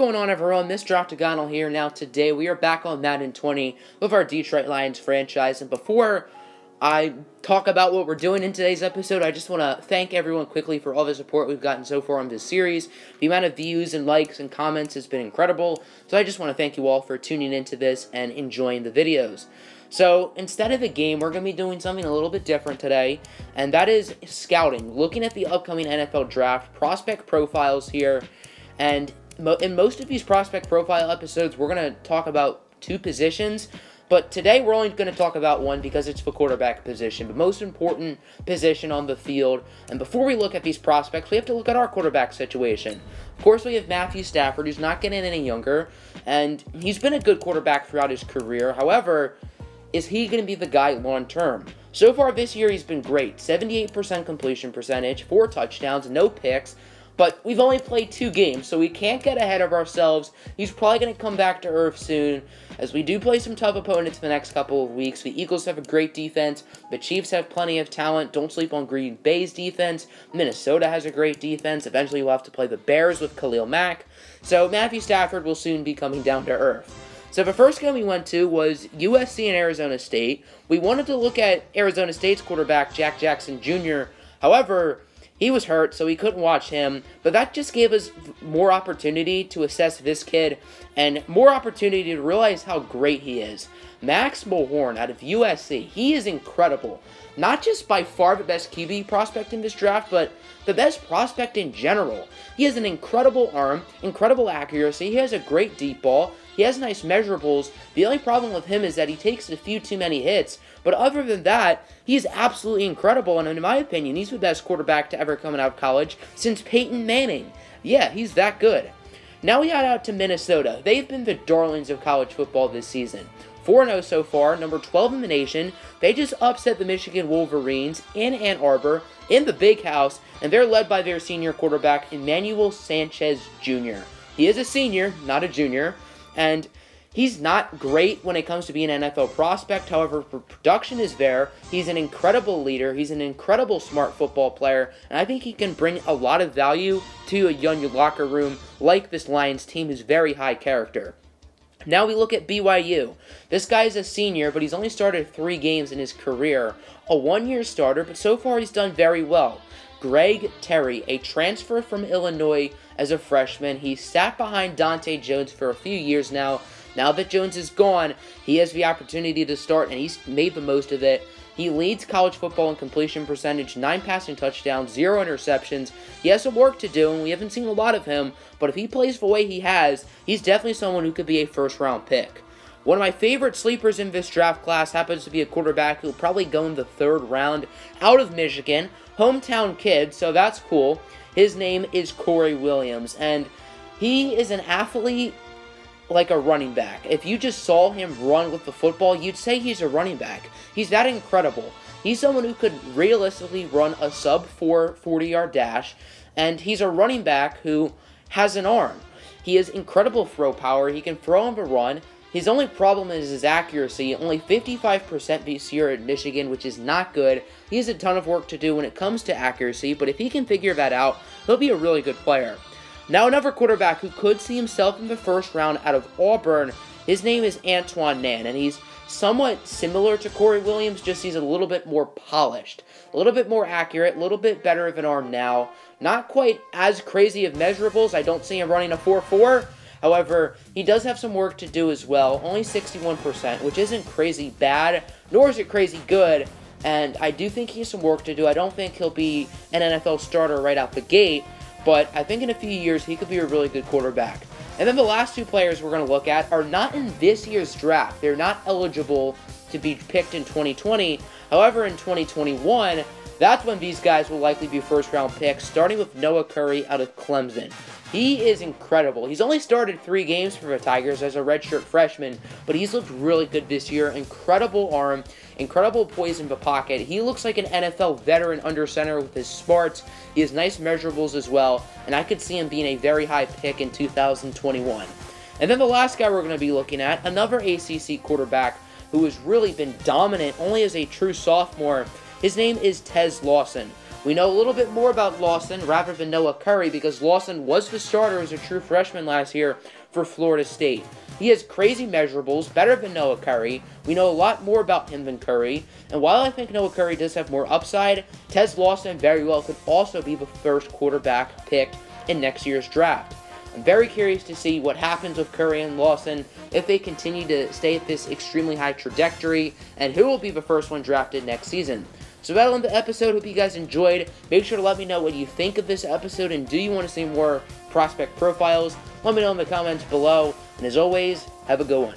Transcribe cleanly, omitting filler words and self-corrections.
going on, everyone? Mr. Octagonal here. Now today we are back on Madden 20 with our Detroit Lions franchise, and before I talk about what we're doing in today's episode, I just want to thank everyone quickly for all the support we've gotten so far on this series. The amount of views and likes and comments has been incredible, so I just want to thank you all for tuning into this and enjoying the videos. So, instead of a game, we're going to be doing something a little bit different today, and that is scouting, looking at the upcoming NFL Draft, prospect profiles here, and in most of these prospect profile episodes, we're going to talk about two positions, but today we're only going to talk about one because it's the quarterback position, the most important position on the field. And before we look at these prospects, we have to look at our quarterback situation. Of course, we have Matthew Stafford, who's not getting any younger, and he's been a good quarterback throughout his career. However, is he going to be the guy long term? So far this year, he's been great. 78% completion percentage, 4 touchdowns, no picks. But we've only played 2 games, so we can't get ahead of ourselves. He's probably going to come back to earth soon, as we do play some tough opponents the next couple of weeks. The Eagles have a great defense. The Chiefs have plenty of talent. Don't sleep on Green Bay's defense. Minnesota has a great defense. Eventually, we'll have to play the Bears with Khalil Mack. So Matthew Stafford will soon be coming down to earth. So the first game we went to was USC and Arizona State. We wanted to look at Arizona State's quarterback, Jack Jackson Jr. However, he was hurt, so we couldn't watch him, but that just gave us more opportunity to assess this kid and more opportunity to realize how great he is. Max Mulhorn out of USC, he is incredible. Not just by far the best QB prospect in this draft, but the best prospect in general. He has an incredible arm, incredible accuracy, he has a great deep ball, he has nice measurables. The only problem with him is that he takes a few too many hits, but other than that, he's absolutely incredible, and in my opinion, he's the best quarterback to ever come out of college since Peyton Manning. Yeah, he's that good. Now we head out to Minnesota. They've been the darlings of college football this season. 4-0 so far, number 12 in the nation. They just upset the Michigan Wolverines in Ann Arbor, in the Big House, and they're led by their senior quarterback, Emmanuel Sanchez Jr. He is a senior, not a junior, and he's not great when it comes to being an NFL prospect. However, production is there. He's an incredible leader. He's an incredible smart football player, and I think he can bring a lot of value to a young locker room like this Lions team is very high character. Now we look at BYU. This guy is a senior, but he's only started 3 games in his career. A 1-year starter, but so far he's done very well. Greg Terry, a transfer from Illinois as a freshman. He sat behind Dante Jones for a few years now. Now that Jones is gone, he has the opportunity to start, and he's made the most of it. He leads college football in completion percentage, 9 passing touchdowns, 0 interceptions. He has some work to do, and we haven't seen a lot of him, but if he plays the way he has, he's definitely someone who could be a first-round pick. One of my favorite sleepers in this draft class happens to be a quarterback who will probably go in the 3rd round out of Michigan. Hometown kid, so that's cool. His name is Corey Williams, and he is an athlete like a running back. If you just saw him run with the football, you'd say he's a running back. He's that incredible. He's someone who could realistically run a sub-4 40-yard dash, and he's a running back who has an arm. He has incredible throw power. He can throw on the run. His only problem is his accuracy, only 55% this year at Michigan, which is not good. He has a ton of work to do when it comes to accuracy, but if he can figure that out, he'll be a really good player. Now another quarterback who could see himself in the 1st round out of Auburn, his name is Antoine Nan, and he's somewhat similar to Corey Williams, just he's a little bit more polished, a little bit more accurate, a little bit better of an arm now. Not quite as crazy of measurables. I don't see him running a 4.4. However, he does have some work to do as well, only 61%, which isn't crazy bad, nor is it crazy good, and I do think he has some work to do. I don't think he'll be an NFL starter right out the gate, but I think in a few years he could be a really good quarterback. And then the last 2 players we're going to look at are not in this year's draft. They're not eligible to be picked in 2020. However, in 2021, that's when these guys will likely be first-round picks, starting with Noah Curry out of Clemson. He is incredible. He's only started 3 games for the Tigers as a redshirt freshman, but he's looked really good this year. Incredible arm, incredible poise in the pocket. He looks like an NFL veteran under center with his smarts. He has nice measurables as well, and I could see him being a very high pick in 2021. And then the last guy we're going to be looking at, another ACC quarterback who has really been dominant only as a true sophomore. His name is Tez Lawson. We know a little bit more about Lawson rather than Noah Curry because Lawson was the starter as a true freshman last year for Florida State. He has crazy measurables, better than Noah Curry. We know a lot more about him than Curry. And while I think Noah Curry does have more upside, Tez Lawson very well could also be the first quarterback picked in next year's draft. I'm very curious to see what happens with Curry and Lawson, if they continue to stay at this extremely high trajectory, and who will be the first one drafted next season. So that'll end the episode. Hope you guys enjoyed. Make sure to let me know what you think of this episode, and do you want to see more prospect profiles? Let me know in the comments below, and as always, have a good one.